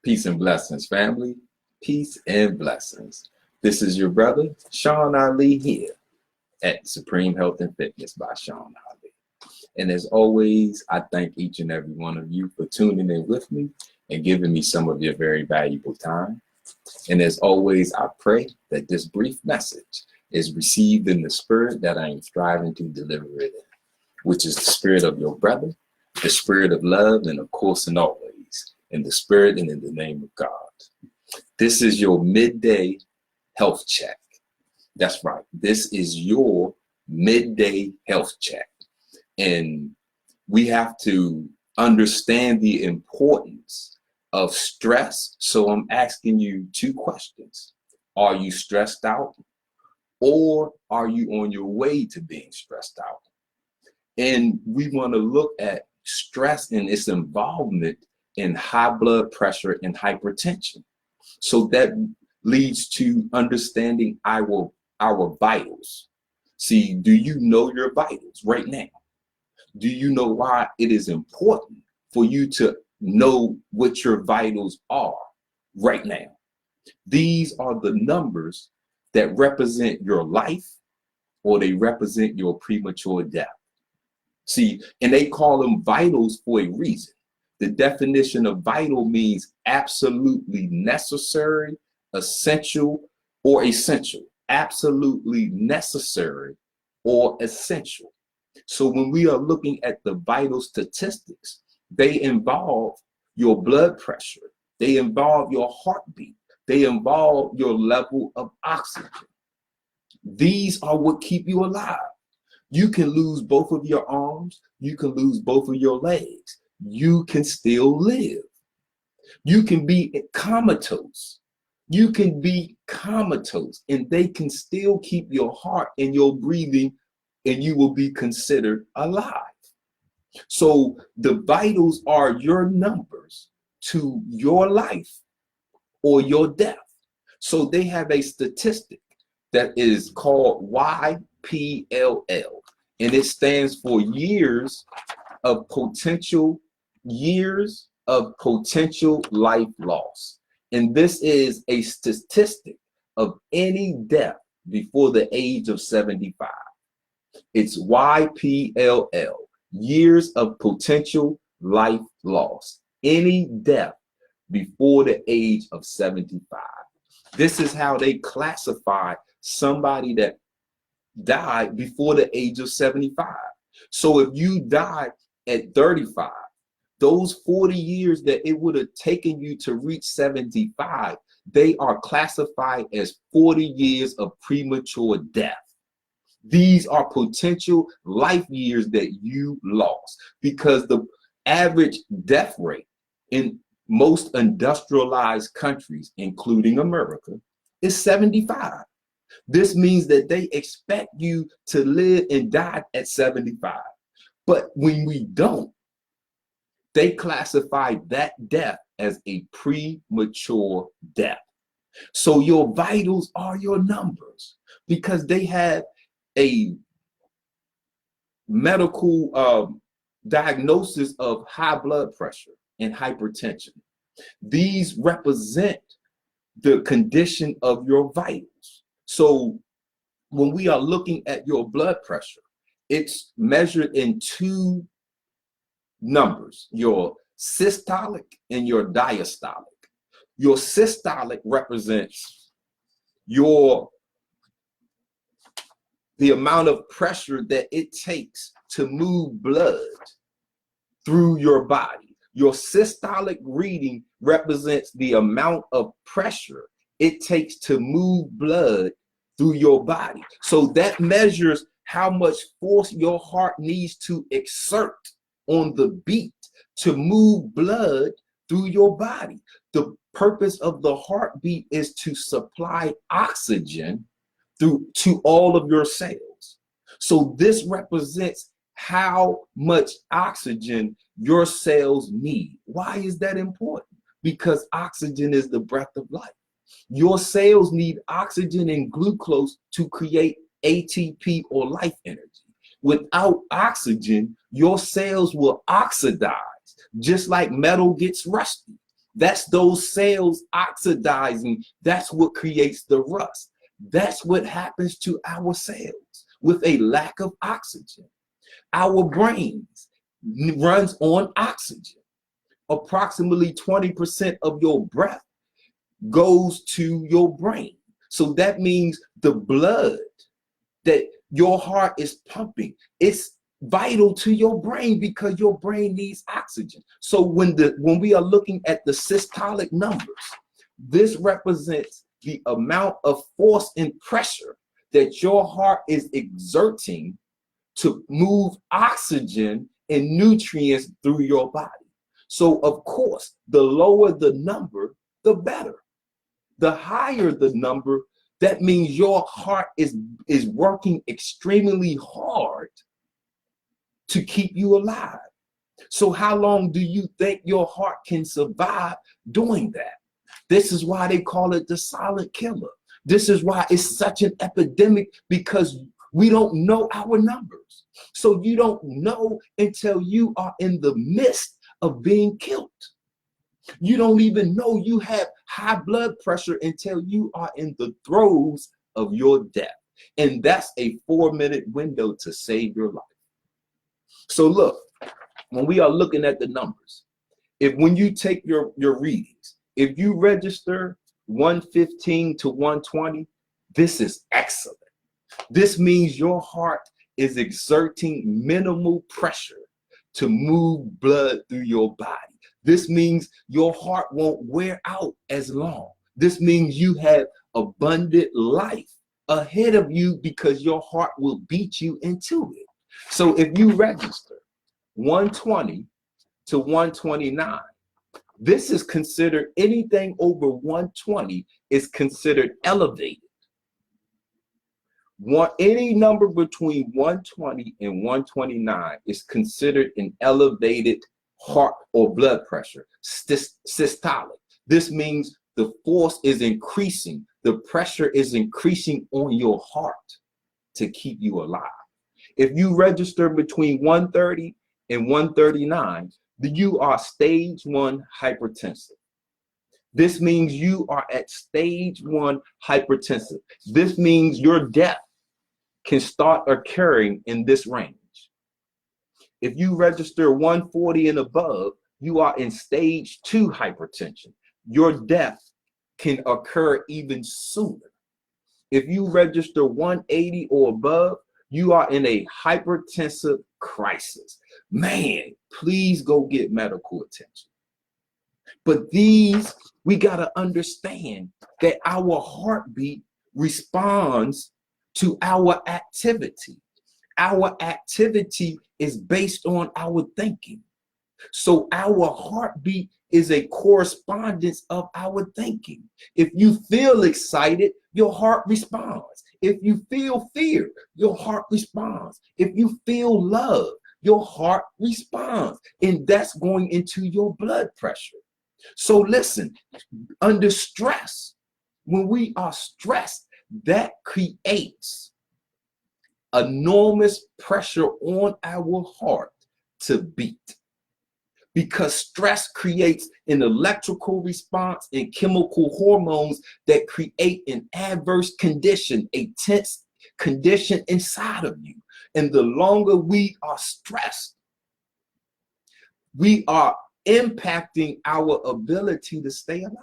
Peace and blessings, family. Peace and blessings. This is your brother, Sean Ali, here at Supreme Health and Fitness by Sean Ali. And as always, I thank each and every one of you for tuning in with me and giving me some of your very valuable time. And as always, I pray that this brief message is received in the spirit that I am striving to deliver it in, which is the spirit of your brother, the spirit of love, and of course, and always, in the spirit and in the name of God. This is your midday health check. That's right. This is your midday health check. And we have to understand the importance of stress. So I'm asking you two questions. Are you stressed out, or are you on your way to being stressed out? And we want to look at stress and its involvement in high blood pressure and hypertension. So that leads to understanding our vitals. See, do you know your vitals right now? Do you know why it is important for you to know what your vitals are right now? These are the numbers that represent your life, or they represent your premature death. See, and they call them vitals for a reason. The definition of vital means absolutely necessary, essential, or essential. Absolutely necessary or essential. So when we are looking at the vital statistics, they involve your blood pressure, they involve your heartbeat, they involve your level of oxygen. These are what keep you alive. You can lose both of your arms, you can lose both of your legs. You can still live. You can be comatose. You can be comatose, and they can still keep your heart and your breathing, and you will be considered alive. So the vitals are your numbers to your life or your death. So they have a statistic that is called YPLL, and it stands for years of potential life loss. And this is a statistic of any death before the age of 75. It's YPLL, years of potential life loss. Any death before the age of 75. This is how they classify somebody that died before the age of 75. So if you died at 35, those 40 years that it would have taken you to reach 75, they are classified as 40 years of premature death. These are potential life years that you lost, because the average death rate in most industrialized countries, including America, is 75. This means that they expect you to live and die at 75. But when we don't, they classify that death as a premature death. So your vitals are your numbers, because they have a medical diagnosis of high blood pressure and hypertension. These represent the condition of your vitals. So when we are looking at your blood pressure, it's measured in two numbers, your systolic and your diastolic. Your systolic represents the amount of pressure that it takes to move blood through your body. Your systolic reading represents the amount of pressure it takes to move blood through your body. So that measures how much force your heart needs to exert on the beat to move blood through your body. The purpose of the heartbeat is to supply oxygen to all of your cells. So this represents how much oxygen your cells need. Why is that important? Because oxygen is the breath of life. Your cells need oxygen and glucose to create ATP, or life energy. Without oxygen, your cells will oxidize, just like metal gets rusty. That's those cells oxidizing. That's what creates the rust. That's what happens to our cells with a lack of oxygen. Our brains runs on oxygen. Approximately 20% of your breath goes to your brain. So that means the blood that your heart is pumping, it's vital to your brain because your brain needs oxygen. So when we are looking at the systolic numbers, this represents the amount of force and pressure that your heart is exerting to move oxygen and nutrients through your body. So of course, the lower the number, the better. The higher the number, that means your heart is working extremely hard to keep you alive. So how long do you think your heart can survive doing that? This is why they call it the silent killer. This is why it's such an epidemic, because we don't know our numbers. So you don't know until you are in the midst of being killed. You don't even know you have high blood pressure until you are in the throes of your death. And that's a 4-minute window to save your life. So look, when we are looking at the numbers, when you take your readings, if you register 115 to 120, this is excellent. This means your heart is exerting minimal pressure to move blood through your body. This means your heart won't wear out as long. This means you have abundant life ahead of you because your heart will beat you into it. So if you register 120 to 129, this is considered, anything over 120 is considered elevated. Any number between 120 and 129 is considered an elevated heart or blood pressure, systolic. This means the force is increasing, the pressure is increasing on your heart to keep you alive. If you register between 130 and 139, you are stage 1 hypertensive. This means you are at stage 1 hypertensive. This means your death can start occurring in this range. If you register 140 and above, you are in stage 2 hypertension. Your death can occur even sooner. If you register 180 or above, you are in a hypertensive crisis. Man, please go get medical attention. But we got to understand that our heartbeat responds to our activity. Our activity is based on our thinking. So our heartbeat is a correspondence of our thinking. If you feel excited, your heart responds. If you feel fear, your heart responds. If you feel love, your heart responds. And that's going into your blood pressure. So listen, under stress, when we are stressed, that creates enormous pressure on our heart to beat. Because stress creates an electrical response and chemical hormones that create an adverse condition, a tense condition inside of you. And the longer we are stressed, we are impacting our ability to stay alive.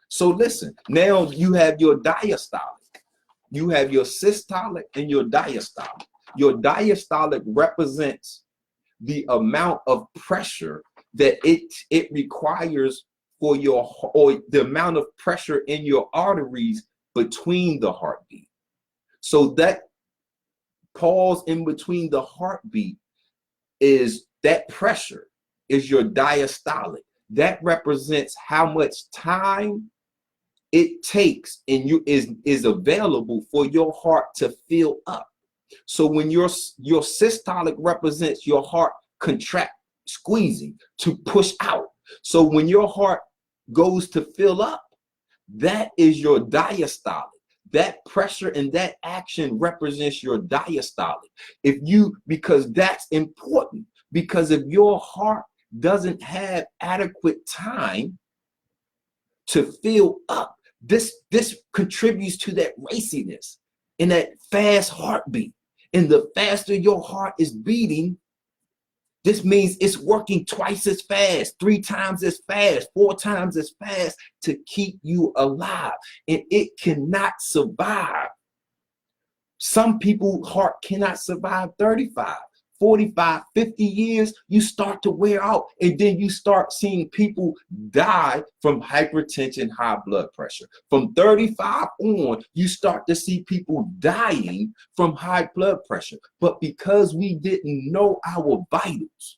So listen, now you have your diastolic. You have your systolic and your diastolic. Your diastolic represents the amount of pressure that it requires for or the amount of pressure in your arteries between the heartbeat. So that pause in between the heartbeat is that pressure is your diastolic. That represents how much time it takes and is available for your heart to fill up. So when your systolic represents your heart contract, squeezing to push out. So when your heart goes to fill up, that is your diastolic. That pressure and that action represents your diastolic. Because that's important. Because if your heart doesn't have adequate time to fill up. This contributes to that raciness and that fast heartbeat. And the faster your heart is beating, this means it's working twice as fast, 3 times as fast, 4 times as fast to keep you alive. And it cannot survive. Some people's heart cannot survive 35, 45, 50 years. You start to wear out, and then you start seeing people die from hypertension, high blood pressure. From 35 on, you start to see people dying from high blood pressure. But because we didn't know our vitals,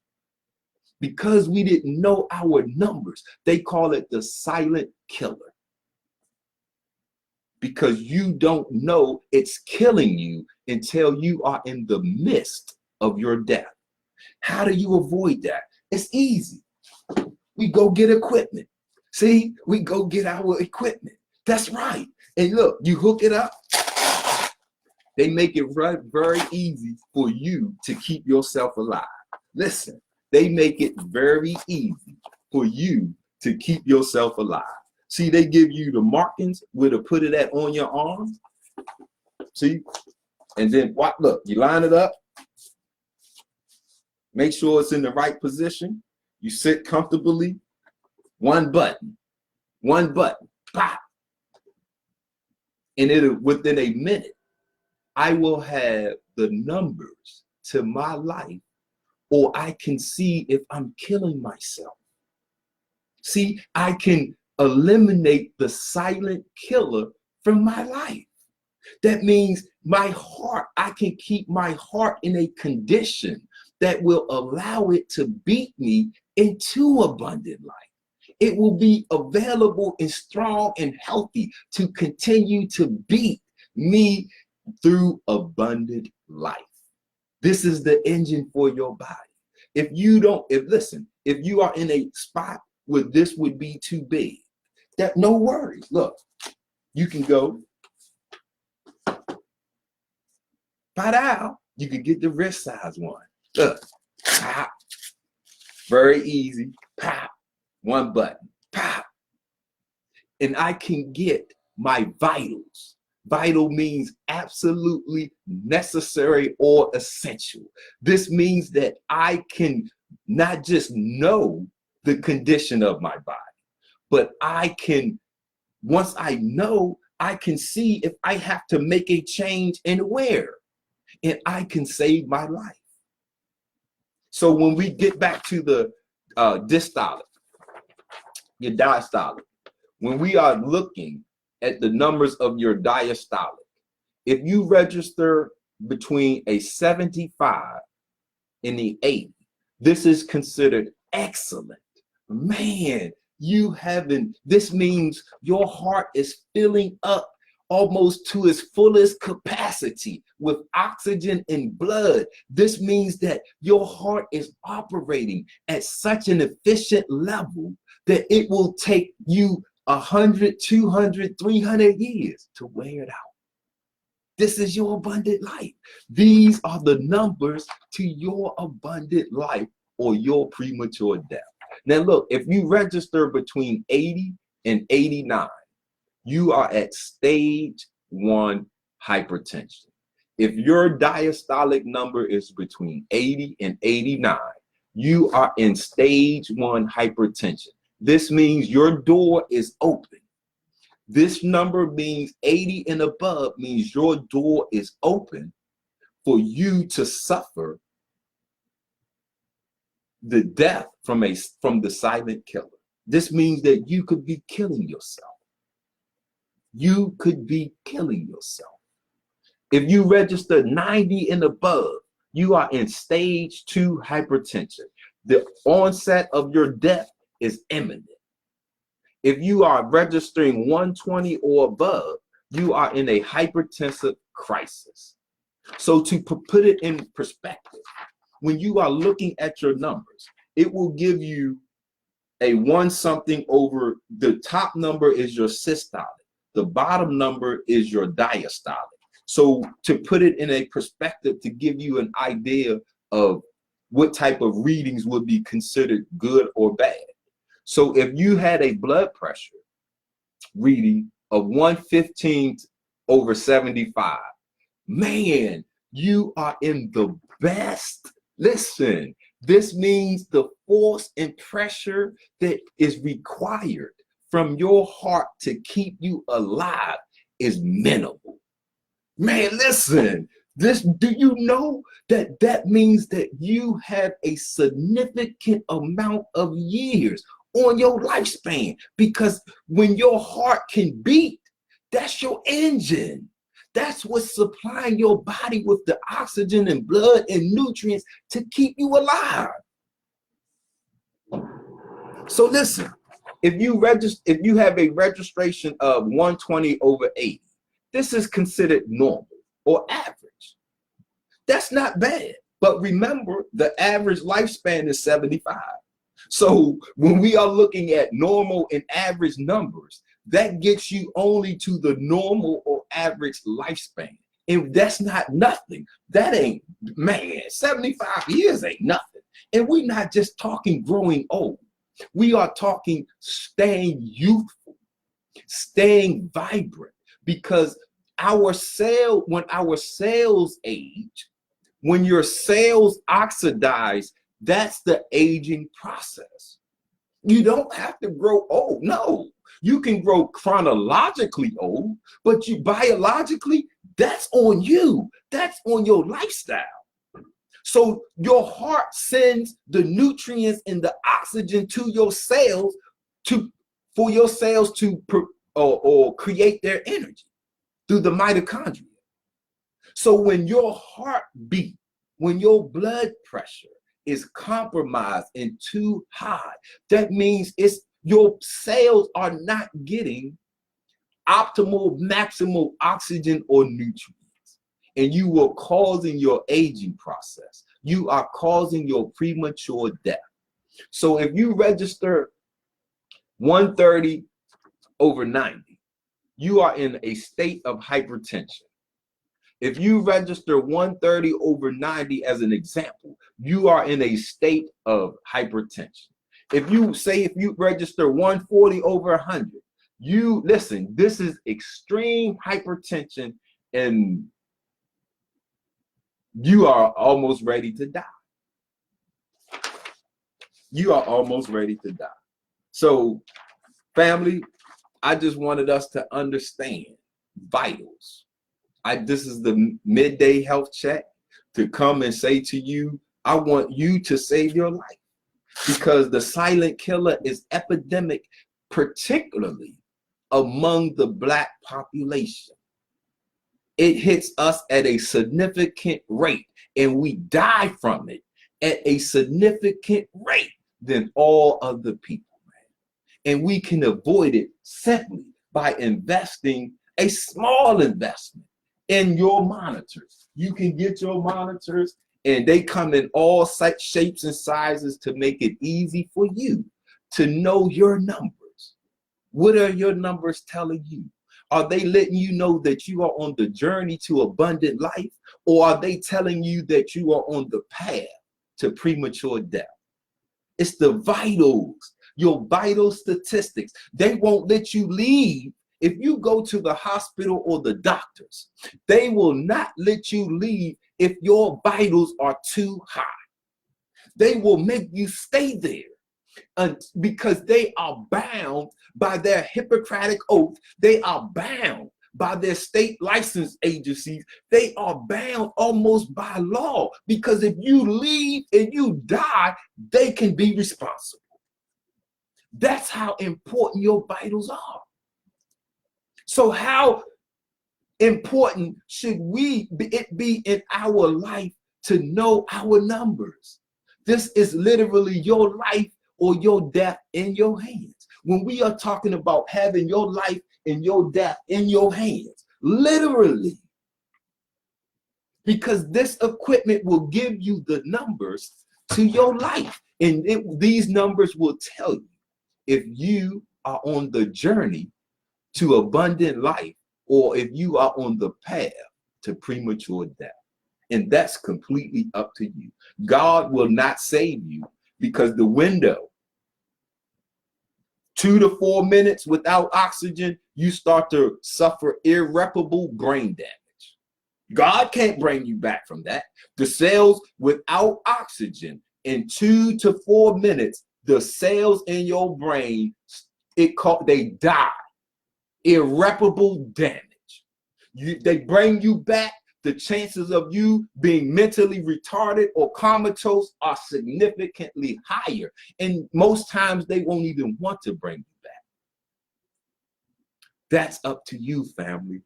because we didn't know our numbers, they call it the silent killer. Because you don't know it's killing you until you are in the midst of your death. How do you avoid that? It's easy. We go get equipment. See, we go get our equipment. That's right. And look, you hook it up. They make it very easy for you to keep yourself alive. Listen, they make it very easy for you to keep yourself alive. See, they give you the markings where to put it at on your arms. See? And then what? Look, you line it up. Make sure it's in the right position. You sit comfortably. One button. Pop. And it'll, within a minute, I will have the numbers to my life, or I can see if I'm killing myself. See, I can eliminate the silent killer from my life. That means my heart, I can keep my heart in a condition that will allow it to beat me into abundant life. It will be available and strong and healthy to continue to beat me through abundant life. This is the engine for your body. If you are in a spot where this would be too big, that no worries. Look, you can go you can get the wrist size one. Look, pop, very easy, pop, one button, pop. And I can get my vitals. Vital means absolutely necessary or essential. This means that I can not just know the condition of my body, but I can, once I know, I can see if I have to make a change and where, and I can save my life. So when we get back to the diastolic, your diastolic, when we are looking at the numbers of your diastolic, if you register between a 75 and the 80, this is considered excellent. Man, this means your heart is filling up almost to its fullest capacity with oxygen and blood. This means that your heart is operating at such an efficient level that it will take you 100, 200, 300 years to wear it out. This is your abundant life. These are the numbers to your abundant life or your premature death. Now look, if you register between 80 and 89, you are at stage 1 hypertension. If your diastolic number is between 80 and 89, you are in stage 1 hypertension. This means your door is open. This number means 80 and above means your door is open for you to suffer the death from the silent killer. This means that you could be killing yourself. You could be killing yourself. If you register 90 and above, you are in stage 2 hypertension. The onset of your death is imminent. If you are registering 120 or above, you are in a hypertensive crisis. So to put it in perspective, when you are looking at your numbers, it will give you a 1 something over, the top number is your systolic. The bottom number is your diastolic. So to put it in a perspective, to give you an idea of what type of readings would be considered good or bad. So if you had a blood pressure reading of 115/75, man, you are in the best. Listen, this means the force and pressure that is required from your heart to keep you alive is minimal. Man, listen, do you know that that means that you have a significant amount of years on your lifespan? Because when your heart can beat, that's your engine. That's what's supplying your body with the oxygen and blood and nutrients to keep you alive. So listen, if you have a registration of 120/80, this is considered normal or average. That's not bad. But remember, the average lifespan is 75. So when we are looking at normal and average numbers, that gets you only to the normal or average lifespan. And that's not nothing. That ain't, man, 75 years ain't nothing. And we're not just talking growing old. We are talking staying youthful, staying vibrant, because when our cells age, when your cells oxidize, that's the aging process. You don't have to grow old. No, you can grow chronologically old, but you biologically, that's on you. That's on your lifestyle. So your heart sends the nutrients and the oxygen to your cells for your cells to create their energy through the mitochondria. So when your heart beat, when your blood pressure is compromised and too high, that means your cells are not getting optimal, maximal oxygen or nutrients. And you are causing your aging process. You are causing your premature death. So if you register 130/90, you are in a state of hypertension. If you register 130/90 as an example, you are in a state of hypertension. If you register 140/100, listen, this is extreme hypertension, and you are almost ready to die. You are almost ready to die. So, family, I just wanted us to understand vitals. This is the midday health check to come and say to you, I want you to save your life, because the silent killer is epidemic, particularly among the Black population. It hits us at a significant rate, and we die from it at a significant rate than all other people, man. And we can avoid it simply by investing a small investment in your monitors. You can get your monitors, and they come in all shapes and sizes to make it easy for you to know your numbers. What are your numbers telling you? Are they letting you know that you are on the journey to abundant life, or are they telling you that you are on the path to premature death? It's the vitals, your vital statistics. They won't let you leave. If you go to the hospital or the doctors, they will not let you leave if your vitals are too high. They will make you stay there. Because they are bound by their Hippocratic oath. They are bound by their state license agencies. They are bound almost by law, because if you leave and you die, they can be responsible. That's how important your vitals are. So how important should it be in our life to know our numbers? This is literally your life or your death in your hands. When we are talking about having your life and your death in your hands, literally, because this equipment will give you the numbers to your life. And these numbers will tell you if you are on the journey to abundant life, or if you are on the path to premature death. And that's completely up to you. God will not save you because the window, 2 to 4 minutes without oxygen, you start to suffer irreparable brain damage. God can't bring you back from that. The cells without oxygen, in 2 to 4 minutes, the cells in your brain, they die. Irreparable damage. They bring you back. The chances of you being mentally retarded or comatose are significantly higher. And most times they won't even want to bring you back. That's up to you, family.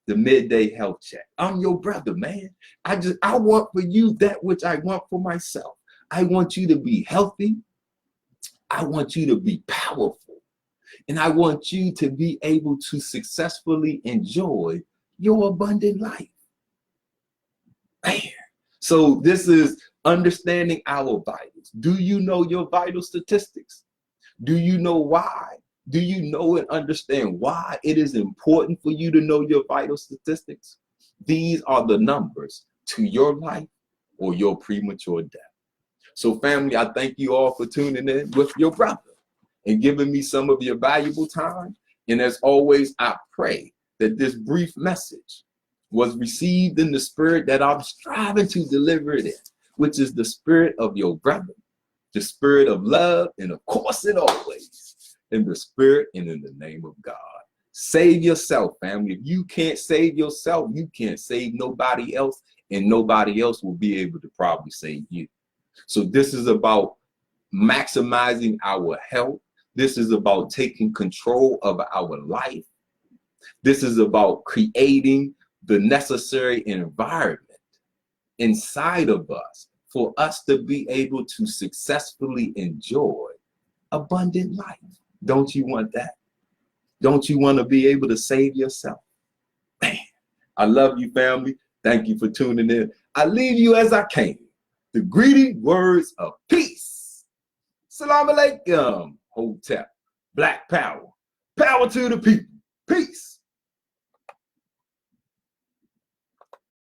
The midday health check. I'm your brother, man. I want for you that which I want for myself. I want you to be healthy. I want you to be powerful. And I want you to be able to successfully enjoy your abundant life. Man. So this is understanding our vitals. Do you know your vital statistics? Do you know why? Do you know and understand why it is important for you to know your vital statistics? These are the numbers to your life or your premature death. So family, I thank you all for tuning in with your brother and giving me some of your valuable time. And as always, I pray that this brief message was received in the spirit that I'm striving to deliver it in, which is the spirit of your brother, the spirit of love, and of course and always, in the spirit and in the name of God. Save yourself, family. If you can't save yourself, you can't save nobody else, and nobody else will be able to probably save you. So this is about maximizing our health. This is about taking control of our life. This is about creating the necessary environment inside of us for us to be able to successfully enjoy abundant life. Don't you want that? Don't you want to be able to save yourself? Man, I love you, family. Thank you for tuning in. I leave you as I came. The greeting words of peace. Salam alaikum. Hotep. Black power. Power to the people. Peace.